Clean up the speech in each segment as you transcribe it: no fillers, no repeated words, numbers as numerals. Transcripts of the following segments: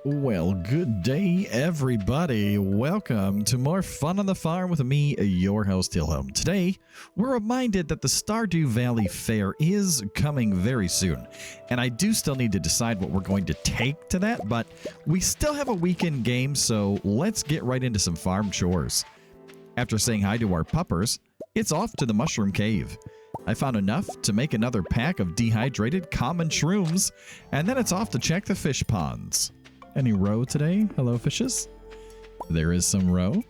Well, good day, everybody. Welcome to more fun on the farm with me, your host, Tilholm. Today, we're reminded that the Stardew Valley Fair is coming very soon, and I do still need to decide what we're going to take to that, but we still have a weekend game, so let's get right into some farm chores. After saying hi to our puppers, it's off to the Mushroom Cave. I found enough to make another pack of dehydrated common shrooms, and then it's off to check the fish ponds. Any roe today? Hello, fishes. There is some roe.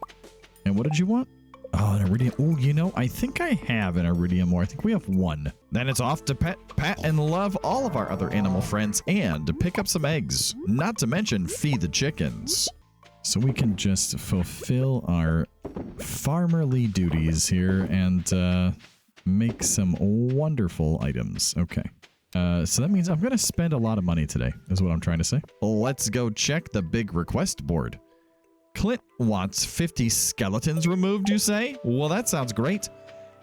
And what did you want? Oh, an iridium. Oh, you know, I think I have an iridium ore. I think we have one. Then it's off to pet, pat, and love all of our other animal friends and to pick up some eggs. Not to mention feed the chickens. So we can just fulfill our farmerly duties here and make some wonderful items. Okay. So that means I'm going to spend a lot of money today, is what I'm trying to say. Let's go check the big request board. Clint wants 50 skeletons removed, you say? Well, that sounds great.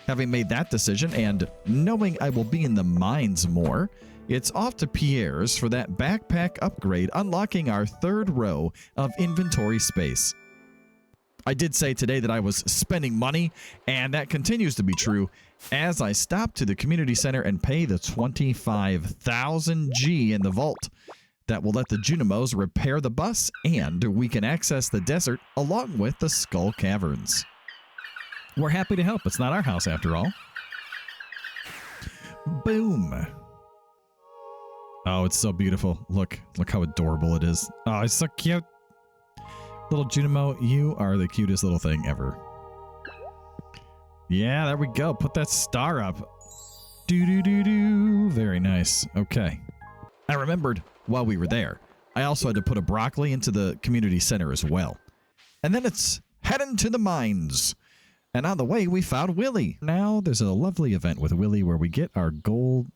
Having made that decision and knowing I will be in the mines more, it's off to Pierre's for that backpack upgrade, unlocking our third row of inventory space. I did say today that I was spending money, and that continues to be true as I stop to the community center and pay the 25,000 G in the vault. That will let the Junimos repair the bus, and we can access the desert along with the Skull Caverns. We're happy to help. It's not our house after all. Boom. Oh, it's so beautiful. Look how adorable it is. Oh, it's so cute. Little Junimo, you are the cutest little thing ever. Yeah, there we go. Put that star up. Do. Very nice. Okay. I remembered while we were there, I also had to put a broccoli into the community center as well. And then it's heading to the mines. And on the way, we found Willy. Now there's a lovely event with Willy where we get our gold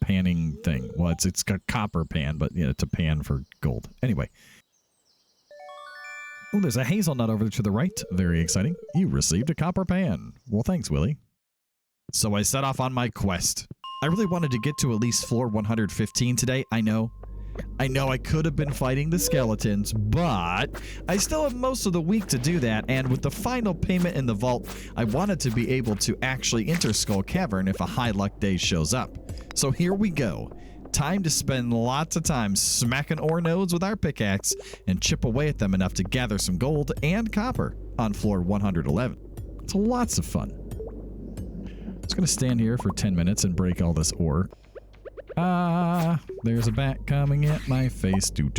panning thing. Well, it's a copper pan, but yeah, it's a pan for gold. Anyway. Oh, there's a hazelnut over to the right. Very exciting. You received a copper pan. Well, thanks, Willy. So I set off on my quest. I really wanted to get to at least floor 115 today. I know I could have been fighting the skeletons, but I still have most of the week to do that, and with the final payment in the vault, I wanted to be able to actually enter Skull Cavern if a high luck day shows up. So here we go. Time to spend lots of time smacking ore nodes with our pickaxe and chip away at them enough to gather some gold and copper on floor 111. It's lots of fun. I'm just going to stand here for 10 minutes and break all this ore. There's a bat coming at my face. Do.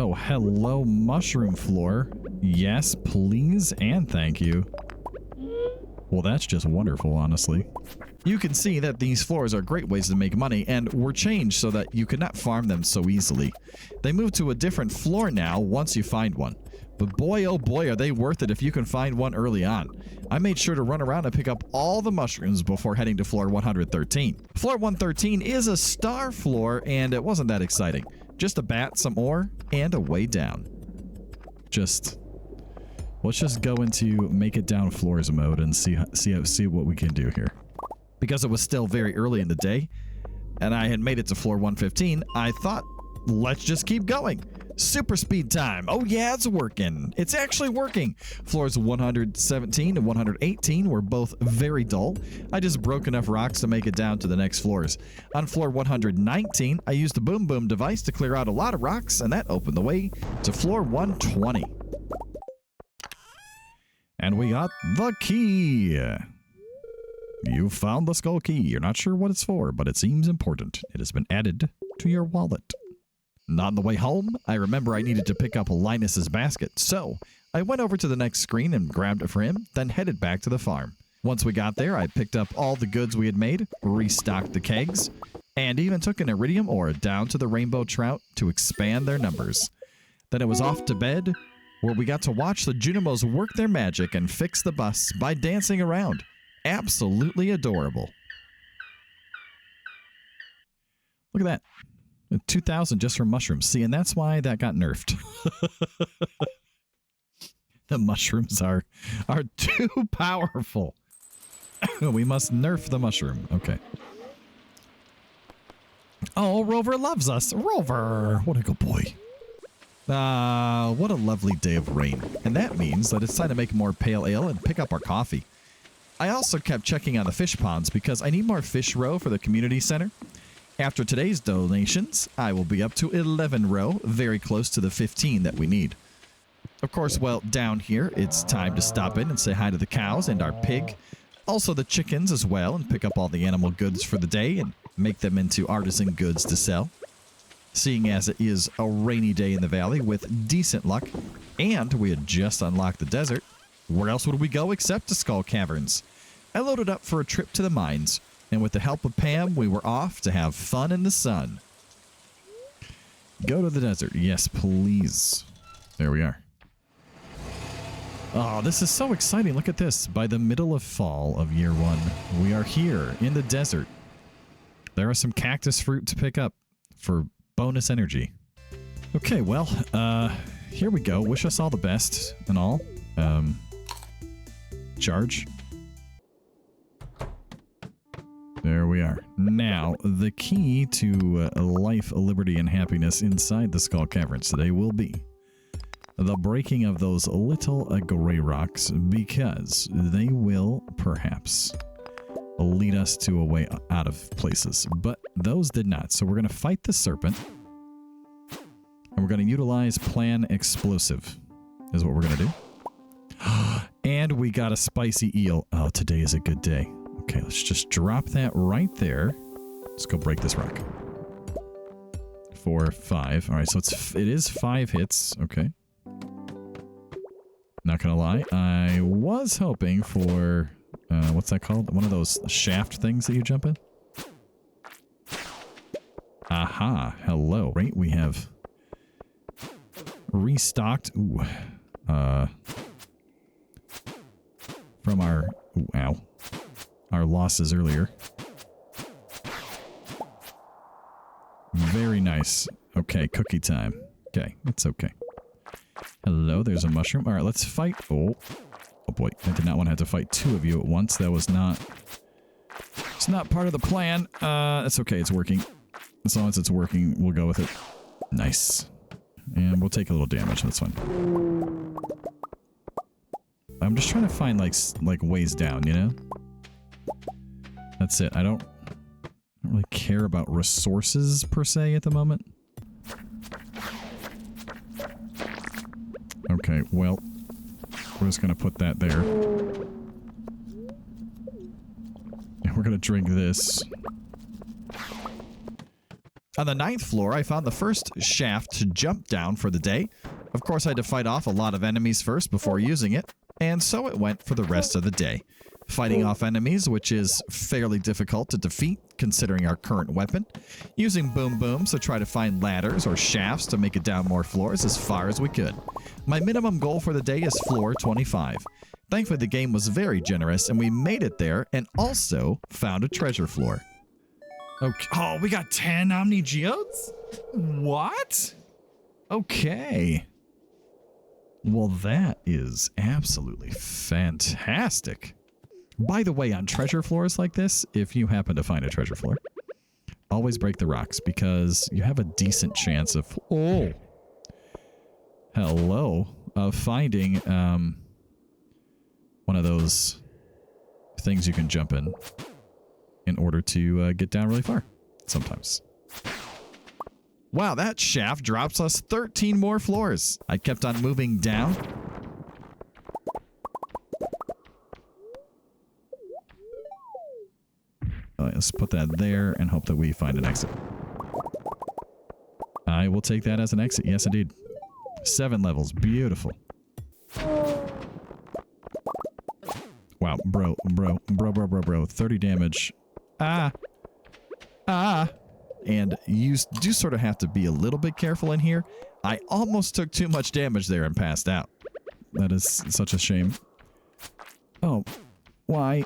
Oh, hello, mushroom floor. Yes, please, and thank you. Well, that's just wonderful, honestly. You can see that these floors are great ways to make money and were changed so that you could not farm them so easily. They move to a different floor now once you find one. But boy, oh boy, are they worth it if you can find one early on. I made sure to run around and pick up all the mushrooms before heading to floor 113. Floor 113 is a star floor and it wasn't that exciting. Just a bat, some ore, and a way down. Let's just go into make it down floors mode and see what we can do here. Because it was still very early in the day, and I had made it to floor 115, I thought, let's just keep going. Super speed time. Oh yeah, it's working. It's actually working. Floors 117 and 118 were both very dull. I just broke enough rocks to make it down to the next floors. On floor 119, I used the boom boom device to clear out a lot of rocks, and that opened the way to floor 120. And we got the key. You found the skull key. You're not sure what it's for, but it seems important. It has been added to your wallet. And on the way home, I remember I needed to pick up Linus's basket, so I went over to the next screen and grabbed it for him, then headed back to the farm. Once we got there, I picked up all the goods we had made, restocked the kegs, and even took an iridium ore down to the rainbow trout to expand their numbers. Then it was off to bed, where we got to watch the Junimos work their magic and fix the bus by dancing around. Absolutely adorable. Look at that. 2,000 just for mushrooms. See, and that's why that got nerfed. The mushrooms are too powerful. We must nerf the mushroom. Okay. Oh, Rover loves us. Rover, what a good boy. What a lovely day of rain. And that means that it's time to make more pale ale and pick up our coffee. I also kept checking on the fish ponds because I need more fish roe for the community center. After today's donations, I will be up to 11 roe, very close to the 15 that we need. Of course, well, down here, it's time to stop in and say hi to the cows and our pig. Also the chickens as well, and pick up all the animal goods for the day and make them into artisan goods to sell. Seeing as it is a rainy day in the valley with decent luck, and we had just unlocked the desert, where else would we go except to Skull Caverns? I loaded up for a trip to the mines, and with the help of Pam, we were off to have fun in the sun. Go to the desert. Yes, please. There we are. Oh, this is so exciting. Look at this. By the middle of fall of year 1, we are here in the desert. There are some cactus fruit to pick up for bonus energy. Okay, well, here we go. Wish us all the best and all. Charge. There we are. Now, the key to life, liberty, and happiness inside the Skull Caverns today will be the breaking of those little gray rocks, because they will perhaps lead us to a way out of places. But those did not. So we're going to fight the serpent, and we're going to utilize plan explosive is what we're going to do. And we got a spicy eel. Oh, today is a good day. Okay, let's just drop that right there. Let's go break this rock. 4, 5. All right, so it is 5 hits. Okay. Not gonna lie, I was hoping for what's that called? One of those shaft things that you jump in. Aha! Hello. Right, we have restocked. Ooh, from our our losses earlier. Very nice. Okay, cookie time. Okay, it's okay. Hello, there's a mushroom. All right, let's fight. Oh boy, I did not want to have to fight 2 of you at once. That was not. It's not part of the plan. It's okay. It's working. As long as it's working, we'll go with it. Nice. And we'll take a little damage. That's fine. I'm just trying to find like ways down, you know? That's it. I don't really care about resources per se at the moment. Okay, well, we're just going to put that there. And we're going to drink this. On the 9th floor, I found the first shaft to jump down for the day. Of course, I had to fight off a lot of enemies first before using it, and so it went for the rest of the day. Fighting off enemies, which is fairly difficult to defeat considering our current weapon. Using boom booms to try to find ladders or shafts to make it down more floors as far as we could. My minimum goal for the day is floor 25. Thankfully, the game was very generous and we made it there and also found a treasure floor. Okay. Oh, we got 10 Omni Geodes? What? Okay. Well, that is absolutely fantastic. By the way, on treasure floors like this, if you happen to find a treasure floor, always break the rocks because you have a decent chance of... Oh! Hello. Of finding one of those things you can jump in order to get down really far sometimes. Wow, that shaft drops us 13 more floors. I kept on moving down. Let's put that there and hope that we find an exit. I will take that as an exit. Yes, indeed. 7 levels. Beautiful. Wow. Bro. 30 damage. Ah. And you do sort of have to be a little bit careful in here. I almost took too much damage there and passed out. That is such a shame. Oh. Why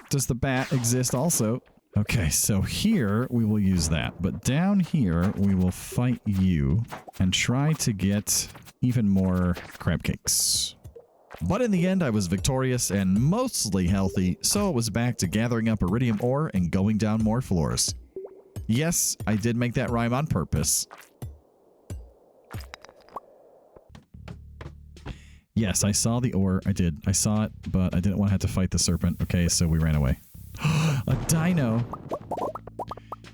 does the bat exist also? Okay, so here we will use that, but down here we will fight you and try to get even more crab cakes. But in the end, I was victorious and mostly healthy, so it was back to gathering up iridium ore and going down more floors. Yes, I did make that rhyme on purpose. Yes, I saw the ore. I did. I saw it, but I didn't want to have to fight the serpent. Okay, so we ran away. A dino.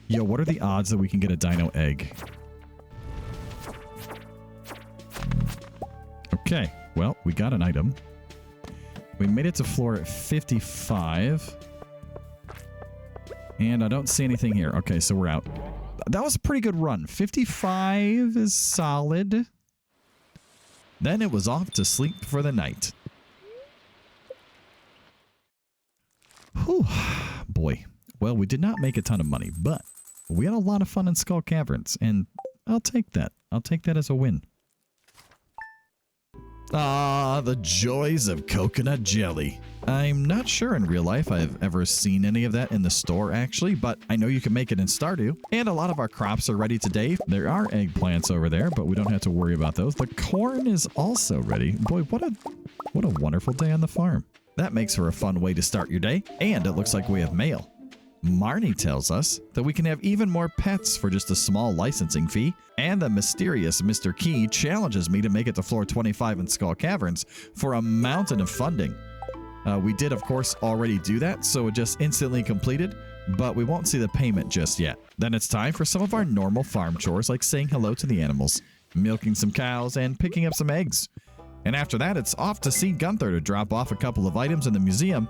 Yo, what are the odds that we can get a dino egg? Okay, well, we got an item. We made it to floor 55. And I don't see anything here. Okay, so we're out. That was a pretty good run. 55 is solid. Then it was off to sleep for the night. Whew. Boy. Well, we did not make a ton of money, but we had a lot of fun in Skull Caverns, and I'll take that. I'll take that as a win. Ah, the joys of coconut jelly. I'm not sure in real life I've ever seen any of that in the store, actually, but I know you can make it in Stardew, and a lot of our crops are ready today. There are eggplants over there, but we don't have to worry about those. The corn is also ready. Boy, what a wonderful day on the farm. That makes for a fun way to start your day, and it looks like we have mail. Marnie tells us that we can have even more pets for just a small licensing fee, and the mysterious Mr. Key challenges me to make it to floor 25 in Skull Caverns for a mountain of funding. We did, of course, already do that, so it just instantly completed, but we won't see the payment just yet. Then it's time for some of our normal farm chores, like saying hello to the animals, milking some cows, and picking up some eggs. And after that, it's off to see Gunther to drop off a couple of items in the museum,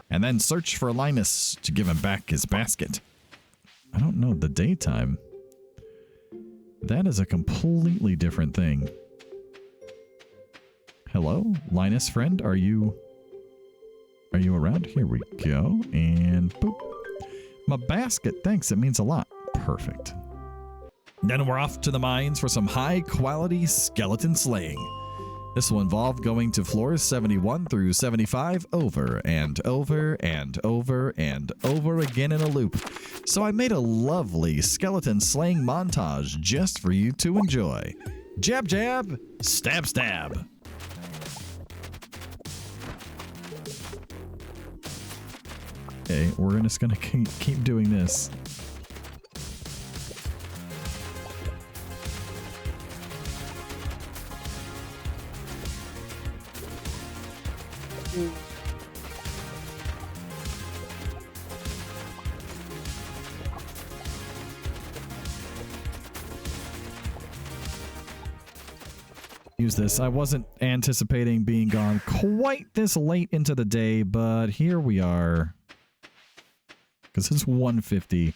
and then search for Linus to give him back his basket. I don't know, the daytime. That is a completely different thing. Hello, Linus friend, are you around? Here we go, and boop. My basket, thanks, it means a lot. Perfect. Then we're off to the mines for some high-quality skeleton slaying. This will involve going to floors 71 through 75 over and over and over and over again in a loop. So I made a lovely skeleton slaying montage just for you to enjoy. Jab, jab, stab, stab. Okay, we're just gonna keep doing this. Use this. I wasn't anticipating being gone quite this late into the day, but here we are. Because it's 1:50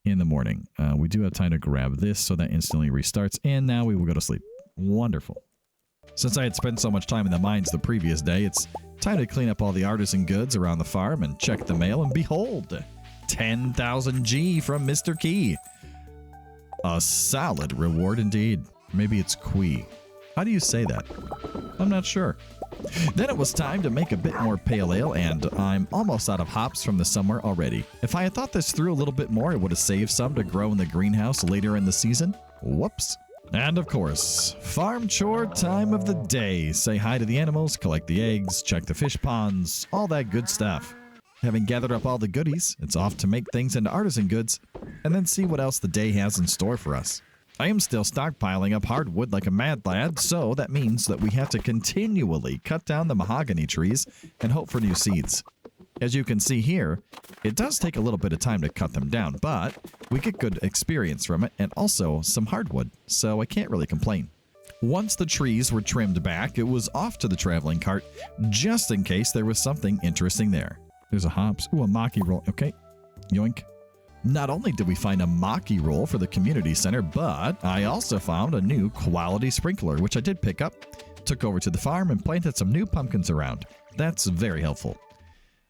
in the morning. We do have time to grab this, so that instantly restarts, and now we will go to sleep. Wonderful. Since I had spent so much time in the mines the previous day, it's time to clean up all the artisan goods around the farm and check the mail, and behold, 10,000 G from Mr. Key. A solid reward indeed. Maybe it's Quee. How do you say that? I'm not sure. Then it was time to make a bit more pale ale, and I'm almost out of hops from the summer already. If I had thought this through a little bit more, it would have saved some to grow in the greenhouse later in the season. Whoops. And of course, farm chore time of the day. Say hi to the animals, collect the eggs, check the fish ponds, all that good stuff. Having gathered up all the goodies, it's off to make things into artisan goods, and then see what else the day has in store for us. I am still stockpiling up hardwood like a mad lad, so that means that we have to continually cut down the mahogany trees and hope for new seeds. As you can see here, it does take a little bit of time to cut them down, but we get good experience from it and also some hardwood, so I can't really complain. Once the trees were trimmed back, it was off to the traveling cart, just in case there was something interesting there. There's a hops. Ooh, a maki roll. Okay. Yoink. Not only did we find a maki roll for the community center, but I also found a new quality sprinkler, which I did pick up, took over to the farm, and planted some new pumpkins around. That's very helpful.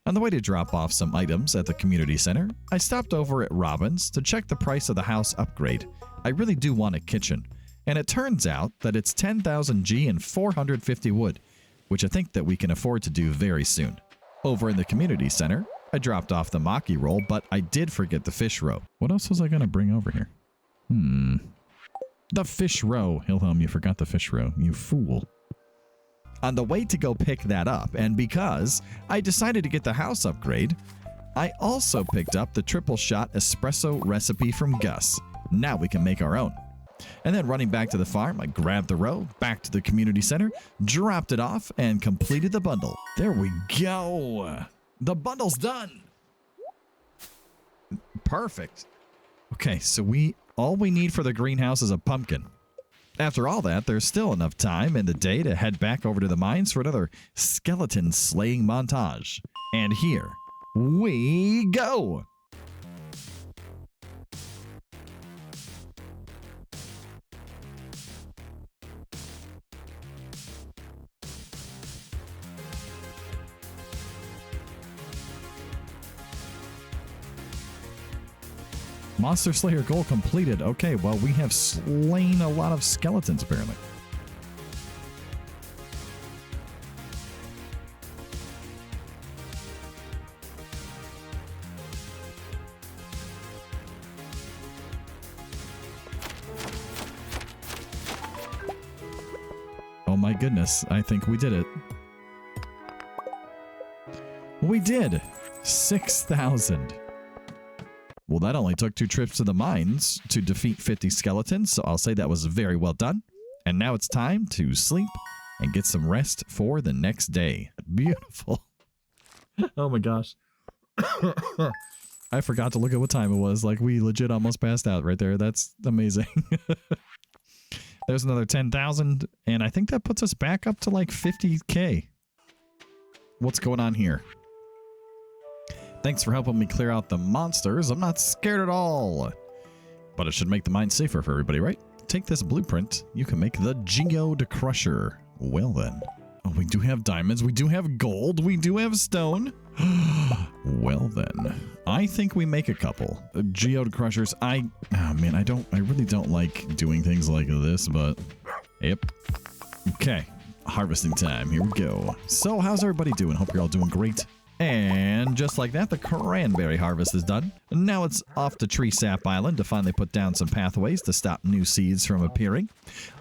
On the way to drop off some items at the community center, I stopped over at Robin's to check the price of the house upgrade. I really do want a kitchen, and it turns out that it's 10,000 G and 450 wood, which I think that we can afford to do very soon. Over in the community center, I dropped off the maki roll, but I did forget the fish roe. What else was I going to bring over here? The fish roe. Hilhelm, you forgot the fish roe. You fool. On the way to go pick that up, and because I decided to get the house upgrade, I also picked up the triple shot espresso recipe from Gus. Now we can make our own. And then running back to the farm, I grabbed the row, back to the community center, dropped it off, and completed the bundle. There we go. The bundle's done. Perfect. Okay, so all we need for the greenhouse is a pumpkin. After all that, there's still enough time in the day to head back over to the mines for another skeleton slaying montage. And here we go. Monster Slayer goal completed. Okay, well, we have slain a lot of skeletons, apparently. Oh my goodness, I think we did it. We did! 6,000. Well, that only took 2 trips to the mines to defeat 50 skeletons, so I'll say that was very well done. And now it's time to sleep and get some rest for the next day. Beautiful. Oh my gosh. I forgot to look at what time it was. Like, we legit almost passed out right there. That's amazing. There's another 10,000, and I think that puts us back up to like 50K. What's going on here? Thanks for helping me clear out the monsters. I'm not scared at all. But it should make the mine safer for everybody, right? Take this blueprint. You can make the Geode Crusher. Well then. Oh, we do have diamonds. We do have gold. We do have stone. Well then. I think we make a couple. Geode Crushers. Oh man, I really don't like doing things like this, but yep. Okay. Harvesting time. Here we go. So how's everybody doing? Hope you're all doing great. And just like that, the cranberry harvest is done. Now it's off to Tree Sap Island to finally put down some pathways to stop new seeds from appearing.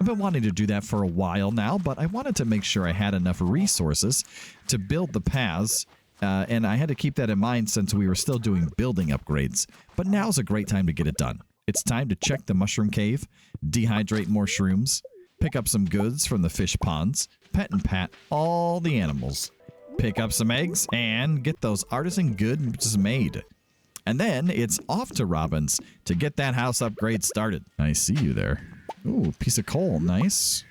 I've been wanting to do that for a while now, but I wanted to make sure I had enough resources to build the paths, and I had to keep that in mind since we were still doing building upgrades. But now's a great time to get it done. It's time to check the mushroom cave, dehydrate more shrooms, pick up some goods from the fish ponds, pet and pat all the animals. Pick up some eggs, and get those artisan goods made. And then it's off to Robin's to get that house upgrade started. I see you there. Ooh, piece of coal. Nice.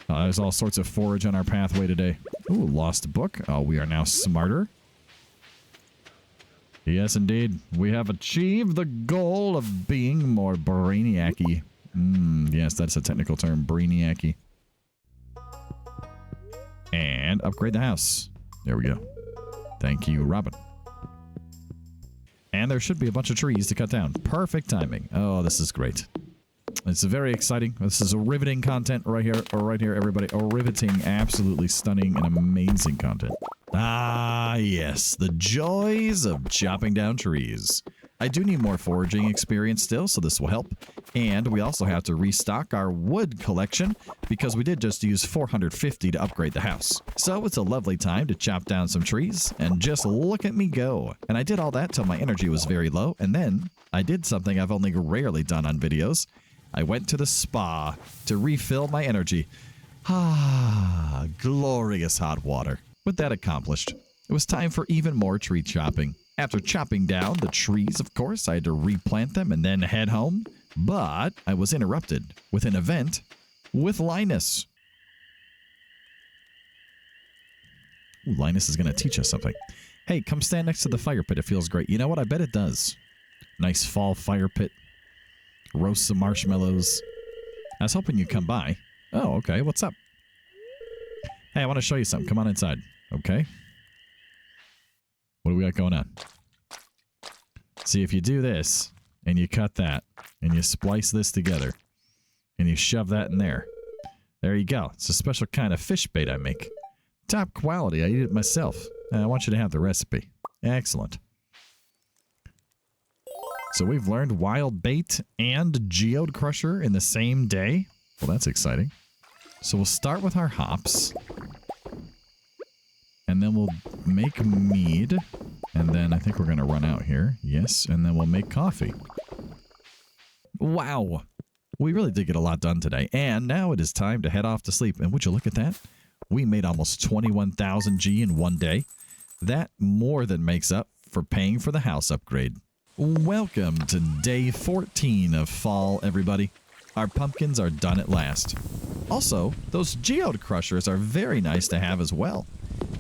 There's all sorts of forage on our pathway today. Ooh, lost book. Oh, we are now smarter. Yes, indeed. We have achieved the goal of being more brainiac-y. Yes, that's a technical term. Brainiac-y. And upgrade the house. There we go. Thank you, Robin. And there should be a bunch of trees to cut down. Perfect timing. Oh, this is great. It's very exciting. This is a riveting content right here, everybody. A riveting, absolutely stunning, and amazing content. Ah, yes. The joys of chopping down trees. I do need more foraging experience still, so this will help. And we also have to restock our wood collection because we did just use 450 to upgrade the house. So it's a lovely time to chop down some trees and just look at me go. And I did all that till my energy was very low, and then I did something I've only rarely done on videos. I went to the spa to refill my energy. Ah, glorious hot water. With that accomplished, it was time for even more tree chopping. After chopping down the trees, of course, I had to replant them and then head home. But I was interrupted with an event with Linus. Ooh, Linus is going to teach us something. Hey, come stand next to the fire pit. It feels great. You know what? I bet it does. Nice fall fire pit. Roast some marshmallows. I was hoping you'd come by. Oh, okay. What's up? Hey, I want to show you something. Come on inside. Okay. What do we got going on? See, if you do this, and you cut that, and you splice this together, and you shove that in there, there you go. It's a special kind of fish bait I make. Top quality. I eat it myself. And I want you to have the recipe. Excellent. So we've learned wild bait and geode crusher in the same day. Well, that's exciting. So we'll start with our hops. And then we'll make mead. And then I think we're going to run out here. Yes, and then we'll make coffee. Wow. We really did get a lot done today. And now it is time to head off to sleep. And would you look at that? We made almost 21,000 G in one day. That more than makes up for paying for the house upgrade. Welcome to day 14 of fall, everybody. Our pumpkins are done at last. Also, those geode crushers are very nice to have as well.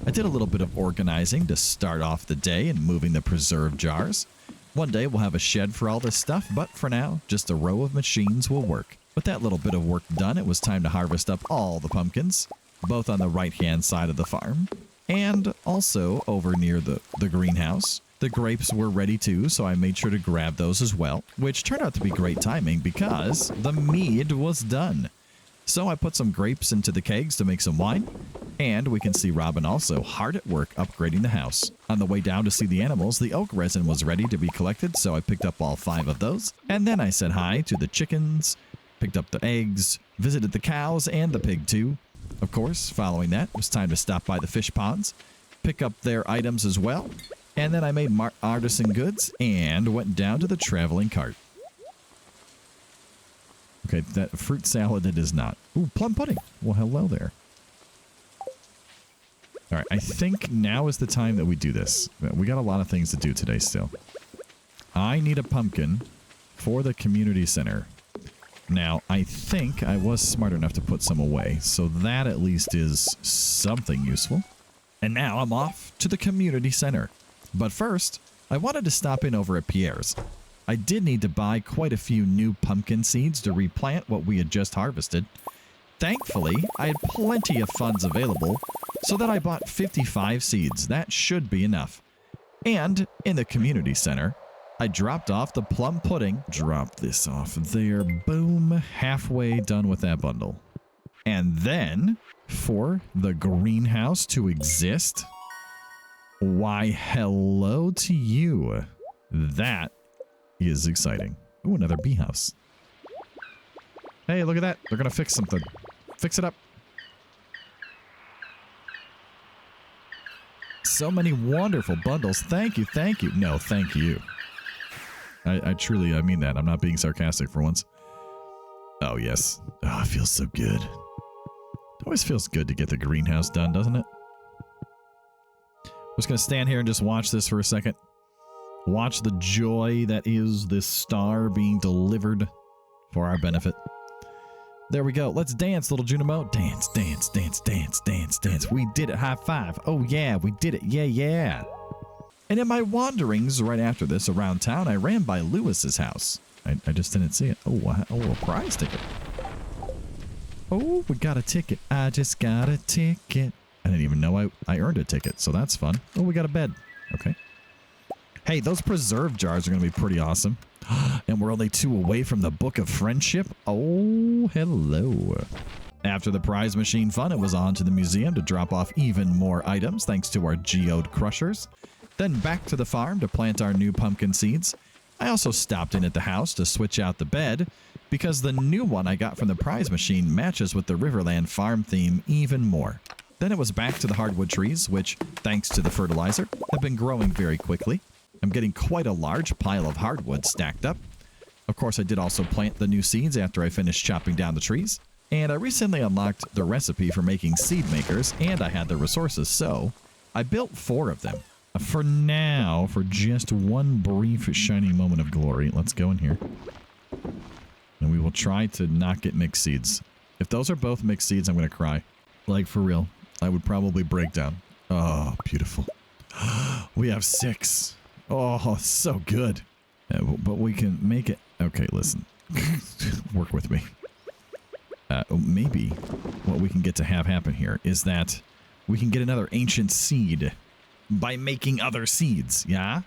I did a little bit of organizing to start off the day and moving the preserve jars. One day we'll have a shed for all this stuff, but for now, just a row of machines will work. With that little bit of work done, it was time to harvest up all the pumpkins, both on the right-hand side of the farm, and also over near the greenhouse. The grapes were ready too, so I made sure to grab those as well, which turned out to be great timing because the mead was done. So I put some grapes into the kegs to make some wine, and we can see Robin also hard at work upgrading the house. On the way down to see the animals, the oak resin was ready to be collected, so I picked up all 5 of those. And then I said hi to the chickens, picked up the eggs, visited the cows and the pig too. Of course, following that, it was time to stop by the fish ponds, pick up their items as well, and then I made artisan goods and went down to the traveling cart. Okay, that fruit salad it is not. Ooh, plum pudding. Well, hello there. All right, I think now is the time that we do this. We got a lot of things to do today still. I need a pumpkin for the community center. Now, I think I was smart enough to put some away, so that at least is something useful. And now I'm off to the community center. But first, I wanted to stop in over at Pierre's. I did need to buy quite a few new pumpkin seeds to replant what we had just harvested. Thankfully, I had plenty of funds available, so that I bought 55 seeds. That should be enough. And in the community center, I dropped off the plum pudding. Drop this off there. Boom. Halfway done with that bundle. And then, for the greenhouse to exist, why, hello to you. That is exciting. Ooh, another bee house. Hey, look at that. They're going to fix something. Fix it up. So many wonderful bundles. Thank you, thank you. No, thank you. I truly, I mean that. I'm not being sarcastic for once. Oh, yes. Oh, it feels so good. It always feels good to get the greenhouse done, doesn't it? I'm just going to stand here and just watch this for a second. Watch the joy that is this star being delivered for our benefit. There we go. Let's dance, little Junimo. Dance, dance, dance, dance, dance, dance. We did it. High five. Oh, yeah, we did it. Yeah, yeah. And in my wanderings right after this around town, I ran by Lewis's house. I just didn't see it. Oh, a prize ticket. Oh, we got a ticket. I just got a ticket. I didn't even know I earned a ticket, so that's fun. Oh, we got a bed. Okay. Hey, those preserve jars are going to be pretty awesome. And we're only 2 away from the Book of Friendship. Oh, hello. After the prize machine fun, it was on to the museum to drop off even more items thanks to our geode crushers. Then back to the farm to plant our new pumpkin seeds. I also stopped in at the house to switch out the bed because the new one I got from the prize machine matches with the Riverland farm theme even more. Then it was back to the hardwood trees, which, thanks to the fertilizer, have been growing very quickly. I'm getting quite a large pile of hardwood stacked up. Of course, I did also plant the new seeds after I finished chopping down the trees. And I recently unlocked the recipe for making seed makers, and I had the resources, so I built 4 of them. For now, for just one brief shining moment of glory, let's go in here. And we will try to not get mixed seeds. If those are both mixed seeds, I'm going to cry. Like, for real. I would probably break down. Oh, beautiful. We have 6. Oh, so good. But we can make it... Okay, listen. Work with me. Maybe what we can get to have happen here is that we can get another ancient seed by making other seeds, yeah?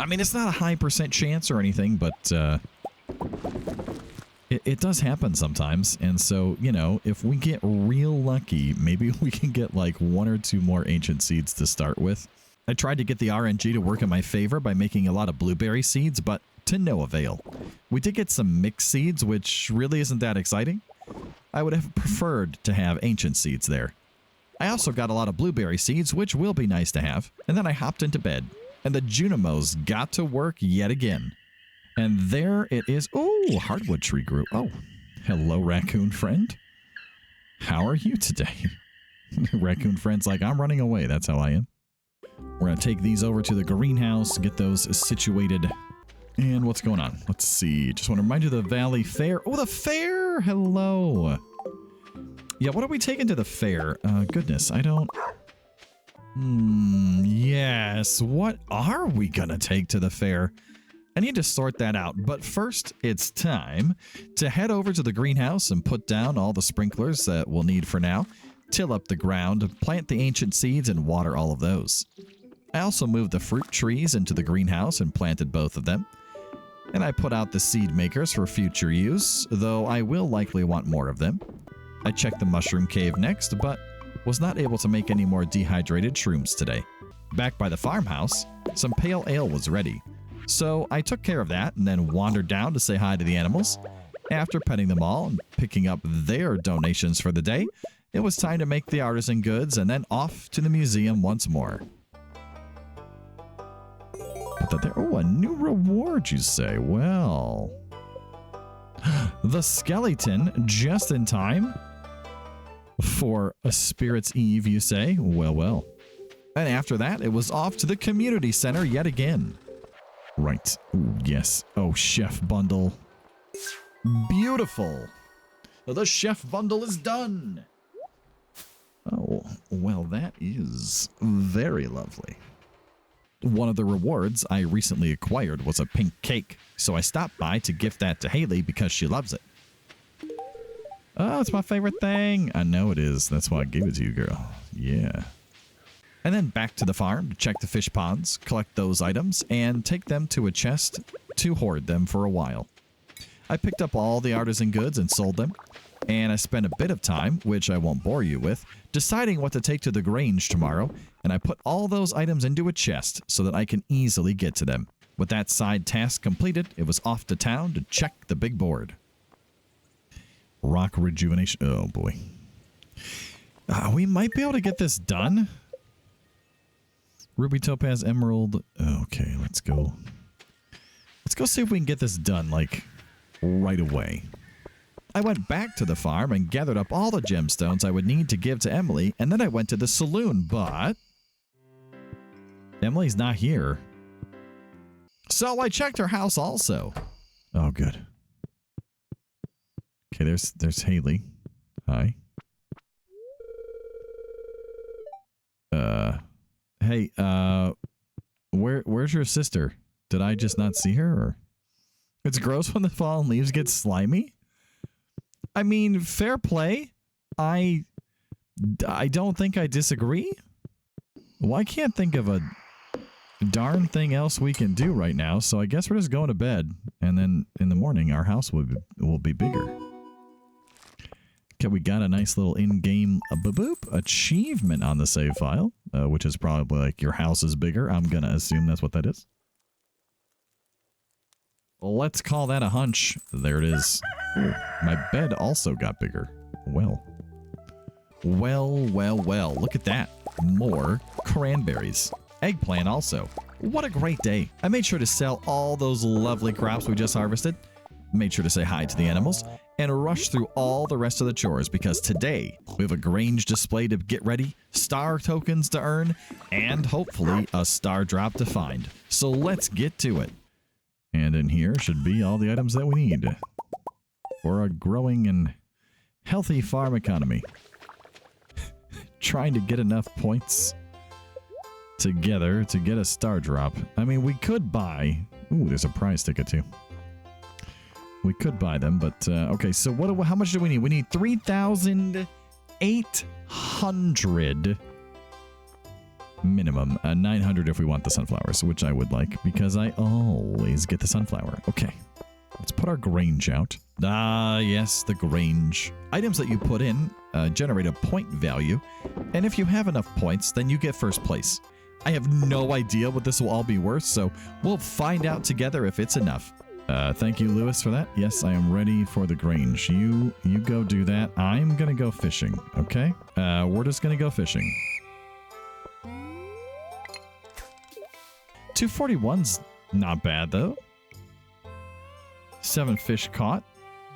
I mean, it's not a high % chance or anything, but it does happen sometimes. And so, you know, if we get real lucky, maybe we can get like 1 or 2 more ancient seeds to start with. I tried to get the RNG to work in my favor by making a lot of blueberry seeds, but to no avail. We did get some mixed seeds, which really isn't that exciting. I would have preferred to have ancient seeds there. I also got a lot of blueberry seeds, which will be nice to have, and then I hopped into bed. And the Junimos got to work yet again. And there it is. Oh, hardwood tree grew. Oh, hello, raccoon friend. How are you today? Raccoon friend's like, I'm running away. That's how I am. We're going to take these over to the greenhouse, get those situated. And what's going on? Let's see. Just want to remind you of the Valley Fair. Oh, the fair! Hello. Yeah, what are we taking to the fair? Goodness, I don't... Yes. What are we going to take to the fair? I need to sort that out. But first, it's time to head over to the greenhouse and put down all the sprinklers that we'll need for now. Till up the ground, plant the ancient seeds, and water all of those. I also moved the fruit trees into the greenhouse and planted both of them. And I put out the seed makers for future use, though I will likely want more of them. I checked the mushroom cave next, but was not able to make any more dehydrated shrooms today. Back by the farmhouse, some pale ale was ready. So I took care of that and then wandered down to say hi to the animals. After petting them all and picking up their donations for the day, it was time to make the artisan goods and then off to the museum once more. Put that there. Oh, a new reward, you say? Well, the skeleton just in time for a Spirit's Eve, you say? Well, well. And after that, it was off to the community center yet again. Right. Ooh, yes. Oh, chef bundle. Beautiful. The chef bundle is done. Oh, well, that is very lovely. One of the rewards I recently acquired was a pink cake, so I stopped by to gift that to Haley because she loves it. Oh, it's my favorite thing. I know it is. That's why I gave it to you, girl. Yeah. And then back to the farm to check the fish ponds, collect those items, and take them to a chest to hoard them for a while. I picked up all the artisan goods and sold them, and I spent a bit of time, which I won't bore you with, deciding what to take to the Grange tomorrow, and I put all those items into a chest so that I can easily get to them. With that side task completed, it was off to town to check the big board. Rock rejuvenation. Oh, boy. We might be able to get this done. Ruby, topaz, emerald. Okay, let's go. Let's go see if we can get this done, like, right away. I went back to the farm and gathered up all the gemstones I would need to give to Emily, and then I went to the saloon, but Emily's not here. So I checked her house also. Oh, good. Okay, there's Haley. Hi. Hey, where's your sister? Did I just not see her? Or? It's gross when the fallen leaves get slimy. I mean, fair play. I don't think I disagree. Well, I can't think of a darn thing else we can do right now, so I guess we're just going to bed, and then in the morning our house will be bigger. Okay, we got a nice little in-game achievement on the save file, which is probably like your house is bigger. I'm going to assume that's what that is. Well, let's call that a hunch. There it is. Ooh, my bed also got bigger. Well. Look at that. More cranberries. Eggplant also. What a great day. I made sure to sell all those lovely crops we just harvested. Made sure to say hi to the animals and rush through all the rest of the chores because today we have a Grange display to get ready, star tokens to earn, and hopefully a star drop to find. So let's get to it. And in here should be all the items that we need for a growing and healthy farm economy. Trying to get enough points together to get a star drop. I mean, we could buy... Ooh, there's a prize ticket too. We could buy them, but okay, so how much do we need? We need 3,800 minimum. 900 if we want the sunflowers, which I would like because I always get the sunflower. Okay, let's put our Grange out. Ah, yes, the Grange. Items that you put in generate a point value, and if you have enough points, then you get first place. I have no idea what this will all be worth, so we'll find out together if it's enough. Thank you, Lewis, for that. Yes, I am ready for the Grange. You go do that. I'm gonna go fishing, okay? We're just gonna go fishing. 241's not bad, though. 7 fish caught.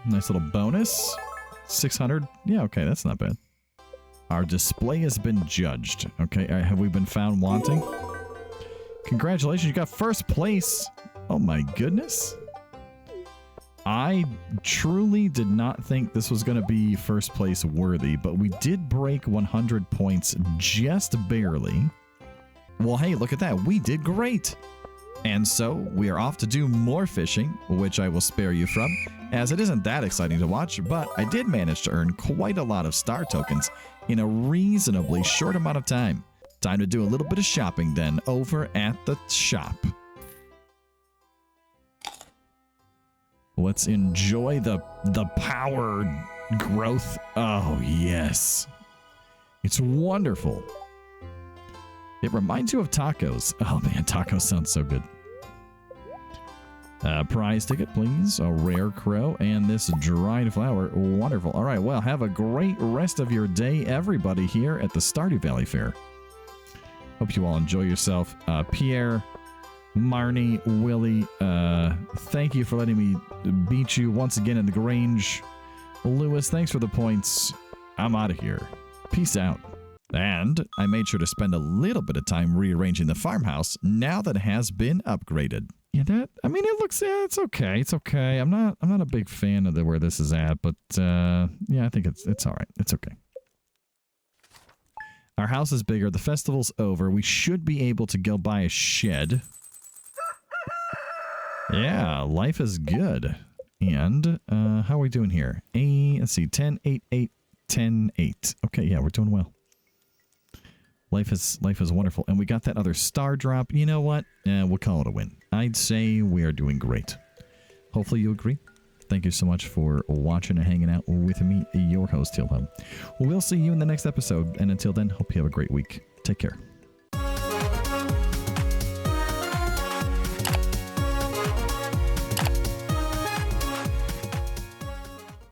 Nice little bonus. 600. Yeah, okay, that's not bad. Our display has been judged. Okay, have we been found wanting? Congratulations, you got first place. Oh my goodness. I truly did not think this was going to be first place worthy, but we did break 100 points just barely. Well, hey, look at that. We did great. And so we are off to do more fishing, which I will spare you from, as it isn't that exciting to watch, but I did manage to earn quite a lot of star tokens in a reasonably short amount of time. Time to do a little bit of shopping then over at the shop. Let's enjoy the power growth. Oh, yes. It's wonderful. It reminds you of tacos. Oh, man, tacos sound so good. Prize ticket, please. A rare crow and this dried flower. Wonderful. All right, well, have a great rest of your day, everybody, here at the Stardew Valley Fair. Hope you all enjoy yourself. Pierre, Marnie, Willie, thank you for letting me beat you once again in the Grange. Lewis, thanks for the points. I'm out of here. Peace out. And I made sure to spend a little bit of time rearranging the farmhouse now that it has been upgraded. Yeah, I mean, it looks, yeah, it's okay. It's okay. I'm not a big fan of where this is at, but yeah, I think it's all right. It's okay. Our house is bigger. The festival's over. We should be able to go buy a shed. Yeah, life is good. And how are we doing here? Let's see, 10, 8, 8, 10, 8. Okay, yeah, we're doing well. Life is wonderful. And we got that other star drop. You know what? We'll call it a win. I'd say we are doing great. Hopefully you agree. Thank you so much for watching and hanging out with me, your host, Tilham. We'll see you in the next episode. And until then, hope you have a great week. Take care.